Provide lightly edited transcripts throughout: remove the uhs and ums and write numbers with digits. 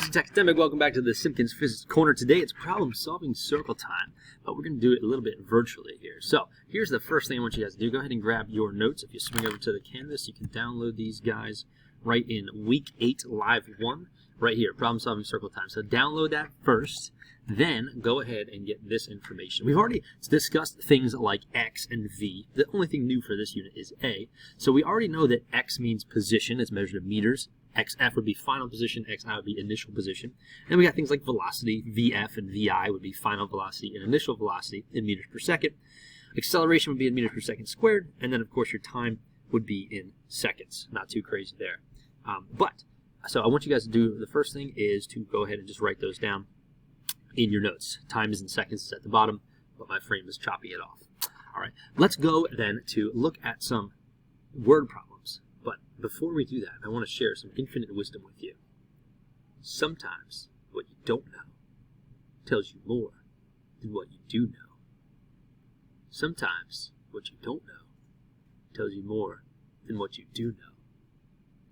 Physics Academic, welcome back to the Simpkins Physics Corner. Today it's problem-solving circle time, but we're going to do it a little bit virtually here. So here's the first thing I want you guys to do. Go ahead and grab your notes. If you swing over to the canvas, you can download these guys right in Week 8 Live 1, right here, problem-solving circle time. So download that first, then go ahead and get this information. We've already discussed things like X and V. The only thing new for this unit is A. So we already know that X means position. It's measured in meters. XF would be final position, XI would be initial position. And we got things like velocity, VF and VI would be final velocity and initial velocity in meters per second. Acceleration would be in meters per second squared, and then of course your time would be in seconds. Not too crazy there. So I want you guys to do, the first thing is to go ahead and just write those down in your notes. Time is in seconds, it's at the bottom, but my frame is chopping it off. All right, let's go then to look at some word problems. But before we do that, I want to share some infinite wisdom with you. Sometimes what you don't know tells you more than what you do know. Sometimes what you don't know tells you more than what you do know.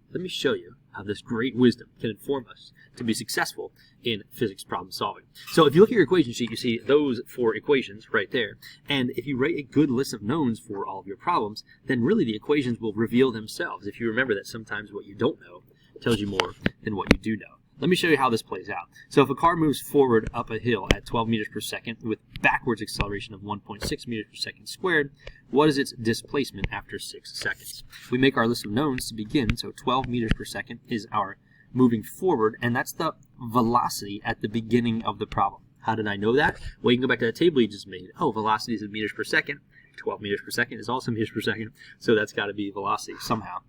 Let me show you how this great wisdom can inform us to be successful in physics problem solving. So if you look at your equation sheet, you see those 4 equations right there. And if you write a good list of knowns for all of your problems, then really the equations will reveal themselves if you remember that sometimes what you don't know tells you more than what you do know. Let me show you how this plays out. So if a car moves forward up a hill at 12 meters per second with backwards acceleration of 1.6 meters per second squared, what is its displacement after 6 seconds? We make our list of knowns to begin, so 12 meters per second is our moving forward, and that's the velocity at the beginning of the problem. How did I know that? Well, you can go back to that table you just made. Oh, velocity is in meters per second. 12 meters per second is also meters per second, so that's got to be velocity somehow.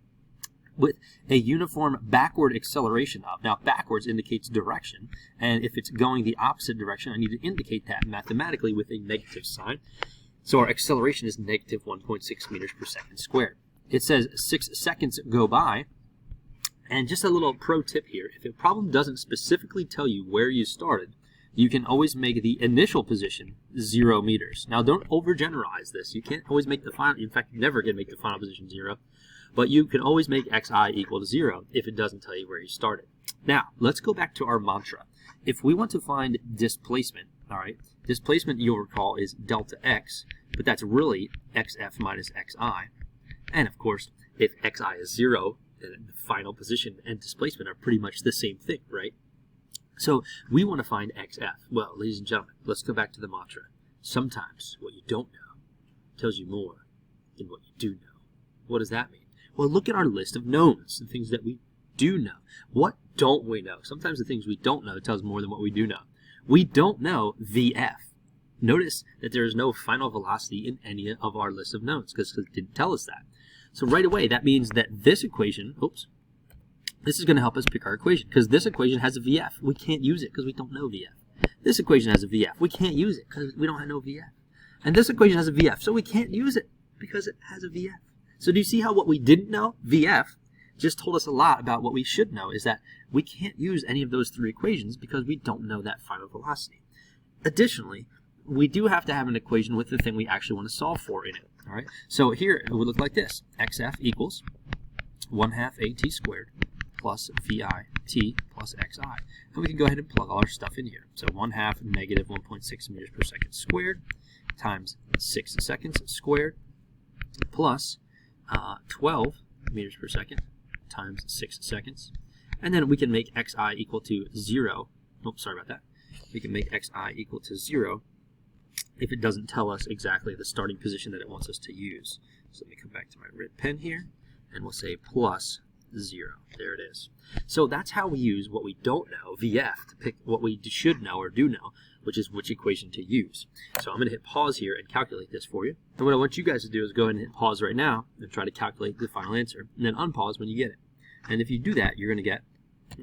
With a uniform backward acceleration of. Now, backwards indicates direction, and if it's going the opposite direction, I need to indicate that mathematically with a negative sign. So our acceleration is negative 1.6 meters per second squared. It says 6 seconds go by, and just a little pro tip here, if a problem doesn't specifically tell you where you started, you can always make the initial position 0 meters. Now, don't overgeneralize this. You can't always make the final, in fact, you never can make the final position 0. But you can always make xi equal to 0 if it doesn't tell you where you started. Now, let's go back to our mantra. If we want to find displacement, all right, displacement you'll recall is delta x, but that's really xf minus xi. And of course, if xi is 0, then the final position and displacement are pretty much the same thing, right? So we want to find xf. Well, ladies and gentlemen, let's go back to the mantra. Sometimes what you don't know tells you more than what you do know. What does that mean? Well, look at our list of knowns, the things that we do know. What don't we know? Sometimes the things we don't know tells more than what we do know. We don't know VF. Notice that there is no final velocity in any of our list of knowns because it didn't tell us that. So right away, that means that this equation, this is going to help us pick our equation because this equation has a VF. We can't use it because we don't know VF. This equation has a VF. We can't use it because we don't know VF. And this equation has a VF, so we can't use it because it has a VF. So do you see how what we didn't know, VF, just told us a lot about what we should know, is that we can't use any of those 3 equations because we don't know that final velocity. Additionally, we do have to have an equation with the thing we actually want to solve for in it. All right. So here it would look like this. XF equals 1/2 AT squared plus VI T plus XI. And we can go ahead and plug all our stuff in here. So 1/2 negative 1.6 meters per second squared times 6 seconds squared plus 12 meters per second times 6 seconds. And then we can make xi equal to 0. Oh, sorry about that. We can make xi equal to 0 if it doesn't tell us exactly the starting position that it wants us to use. So let me come back to my red pen here, and we'll say plus 0. There it is. So that's how we use what we don't know, VF, to pick what we should know or do know, which is which equation to use. So I'm going to hit pause here and calculate this for you. And what I want you guys to do is go ahead and hit pause right now and try to calculate the final answer, and then unpause when you get it. And if you do that, you're going to get, if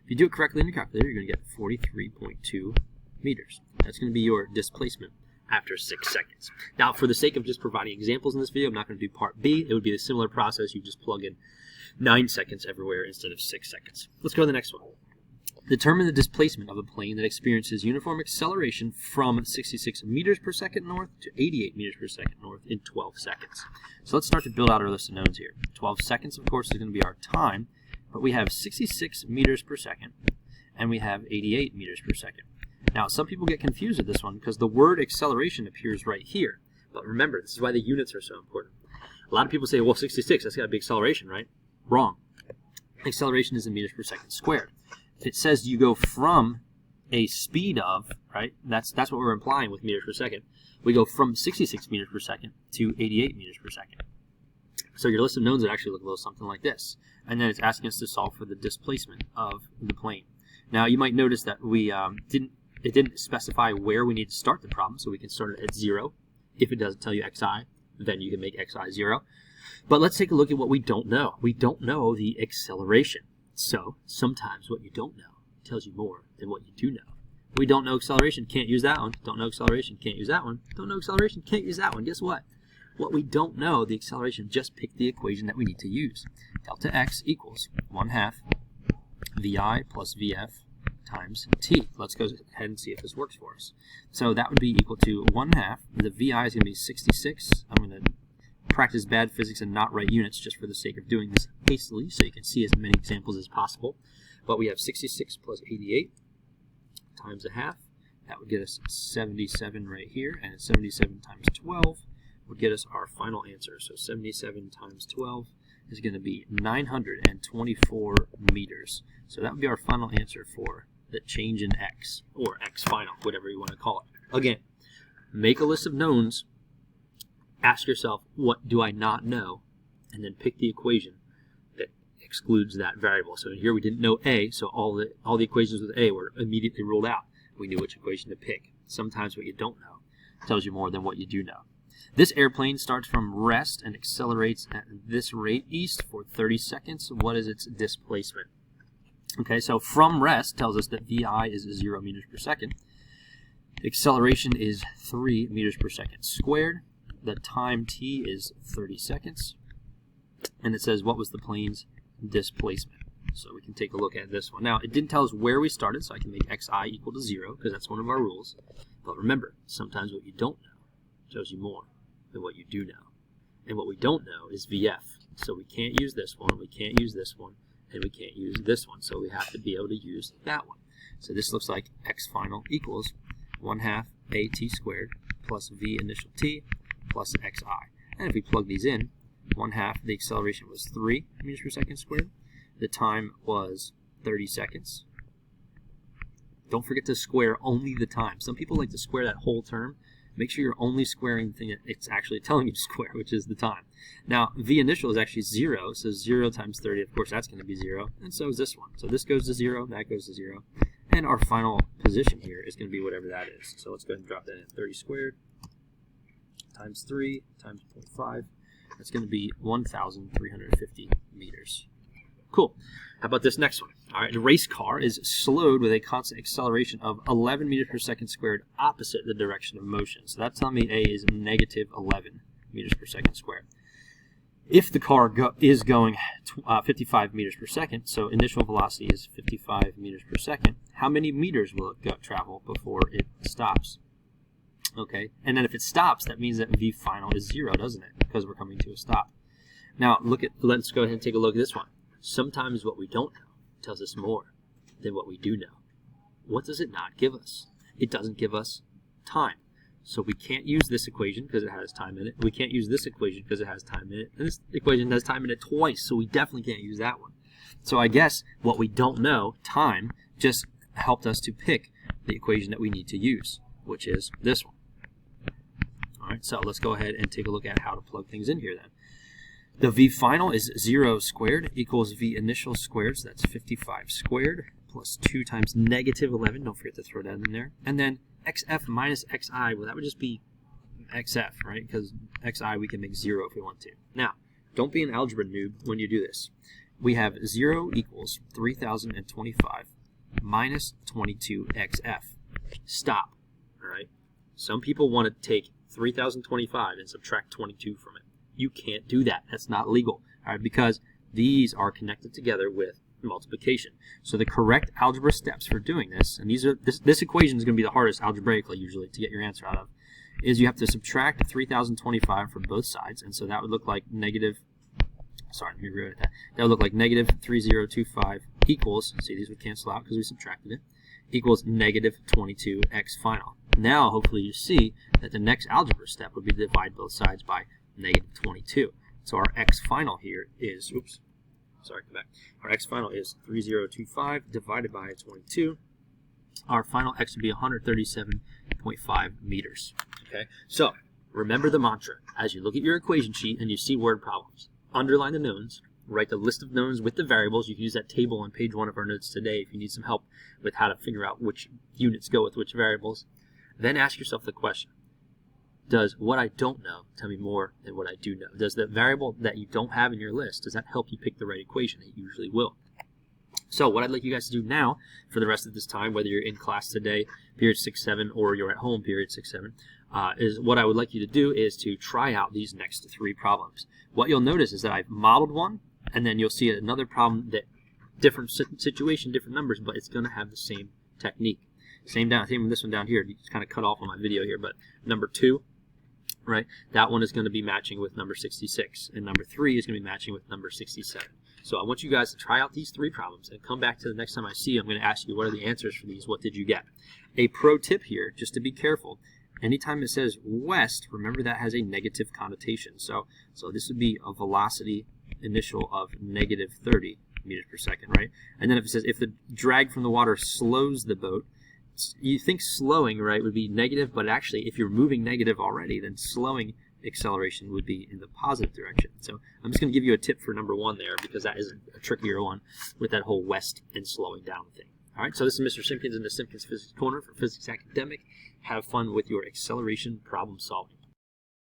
you do it correctly in your calculator, you're going to get 43.2 meters. That's going to be your displacement after 6 seconds. Now, for the sake of just providing examples in this video, I'm not going to do part B. It would be a similar process. You just plug in 9 seconds everywhere instead of 6 seconds. Let's go to the next one. Determine the displacement of a plane that experiences uniform acceleration from 66 meters per second north to 88 meters per second north in 12 seconds. So let's start to build out our list of knowns here. 12 seconds, of course, is going to be our time, but we have 66 meters per second, and we have 88 meters per second. Now, some people get confused with this one because the word acceleration appears right here. But remember, this is why the units are so important. A lot of people say, well, 66, that's got to be acceleration, right? Wrong. Acceleration is in meters per second squared. It says you go from a speed of, right? That's what we're implying with meters per second. We go from 66 meters per second to 88 meters per second. So your list of knowns would actually look a little something like this. And then it's asking us to solve for the displacement of the plane. Now, you might notice that we it didn't specify where we need to start the problem, so we can start it at 0. If it doesn't tell you xi, then you can make xi 0. But let's take a look at what we don't know. We don't know the acceleration. So sometimes what you don't know tells you more than what you do know. We don't know acceleration, can't use that one. Don't know acceleration, can't use that one. Don't know acceleration, can't use that one. Guess what? What we don't know, the acceleration, just pick the equation that we need to use. Delta x equals 1/2 vi plus vf times t. Let's go ahead and see if this works for us. So that would be equal to 1/2. The vi is going to be 66. I'm going to practice bad physics and not write units just for the sake of doing this hastily so you can see as many examples as possible. But we have 66 plus 88 times 1/2. That would get us 77 right here, and 77 times 12 would get us our final answer. So 77 times 12 is going to be 924 meters. So that would be our final answer for the change in x, or x final, whatever you want to call it. Again, make a list of knowns, ask yourself, what do I not know, and then pick the equation that excludes that variable. So here we didn't know a, so all the equations with a were immediately ruled out. We knew which equation to pick. Sometimes what you don't know tells you more than what you do know. This airplane starts from rest and accelerates at this rate east for 30 seconds. What is its displacement? Okay, so from rest tells us that vi is 0 meters per second. Acceleration is 3 meters per second squared. The time t is 30 seconds. And it says what was the plane's displacement. So we can take a look at this one. Now, it didn't tell us where we started, so I can make xi equal to 0, because that's one of our rules. But remember, sometimes what you don't know tells you more than what you do know. And what we don't know is vf. So we can't use this one, we can't use this one, and we can't use this one. So we have to be able to use that one. So this looks like x final equals 1/2 at squared plus v initial t plus xi. And if we plug these in, 1/2, the acceleration was 3 meters per second squared. The time was 30 seconds. Don't forget to square only the time. Some people like to square that whole term. Make sure you're only squaring the thing that it's actually telling you to square, which is the time. Now, v initial is actually 0, so 0 times 30, of course, that's going to be 0, and so is this one. So this goes to 0, that goes to 0, and our final position here is going to be whatever that is. So let's go ahead and drop that in. 30 squared times 3 times 0.5. That's going to be 1,350 meters. Cool. How about this next one? All right, a race car is slowed with a constant acceleration of 11 meters per second squared opposite the direction of motion. So that's telling me A is negative 11 meters per second squared. If the car is going 55 meters per second, so initial velocity is 55 meters per second, how many meters will it travel before it stops? Okay, and then if it stops, that means that v final is 0, doesn't it? Because we're coming to a stop. Now, let's go ahead and take a look at this one. Sometimes what we don't know tells us more than what we do know. What does it not give us? It doesn't give us time. So we can't use this equation because it has time in it. We can't use this equation because it has time in it. And this equation has time in it twice, so we definitely can't use that one. So I guess what we don't know, time, just helped us to pick the equation that we need to use, which is this one. All right, so let's go ahead and take a look at how to plug things in here then. The v final is 0 squared equals v initial squared, so that's 55 squared plus 2 times negative 11. Don't forget to throw that in there. And then xf minus xi, well, that would just be xf, right? Because xi we can make 0 if we want to. Now, don't be an algebra noob when you do this. We have 0 equals 3,025 minus 22xf. Stop, all right? Some people want to take 3,025 and subtract 22 from it. You can't do that. That's not legal, all right, because these are connected together with multiplication. So the correct algebra steps for doing this, and this equation is going to be the hardest algebraically usually to get your answer out of, is you have to subtract 3,025 from both sides, and so that would look like negative, sorry, let me rewrite that. That would look like negative 3025 equals, see these would cancel out because we subtracted it, equals negative 22x final. Now hopefully you see that the next algebra step would be to divide both sides by negative 22. So our x final here is, oops, sorry, come back. Our x final is 3025 divided by 22. Our final x would be 137.5 meters. Okay, so remember the mantra. As you look at your equation sheet and you see word problems, underline the knowns, write the list of knowns with the variables. You can use that table on page 1 of our notes today if you need some help with how to figure out which units go with which variables. Then ask yourself the question, does what I don't know tell me more than what I do know? Does the variable that you don't have in your list, does that help you pick the right equation? It usually will. So what I'd like you guys to do now for the rest of this time, whether you're in class today, period 6-7, or you're at home, period 6-7, is what I would like you to do is to try out these next 3 problems. What you'll notice is that I've modeled one, and then you'll see another problem that different situation, different numbers, but it's going to have the same technique. Same with this one down here. You just kind of cut off on my video here, but number 2, right? That one is going to be matching with number 66, and number 3 is going to be matching with number 67. So I want you guys to try out these 3 problems and come back to the next time I see you. I'm going to ask you what are the answers for these. What did you get? A pro tip here, just to be careful. Anytime it says west, remember that has a negative connotation. So this would be a velocity initial of negative 30 meters per second, right? And then if it says if the drag from the water slows the boat, you think slowing, right, would be negative, but actually if you're moving negative already, then slowing acceleration would be in the positive direction. So I'm just going to give you a tip for number 1 there, because that is a trickier one with that whole west and slowing down thing. All right, so this is Mr. Simpkins in the Simpkins Physics Corner for Physics Academic. Have fun with your acceleration problem solving.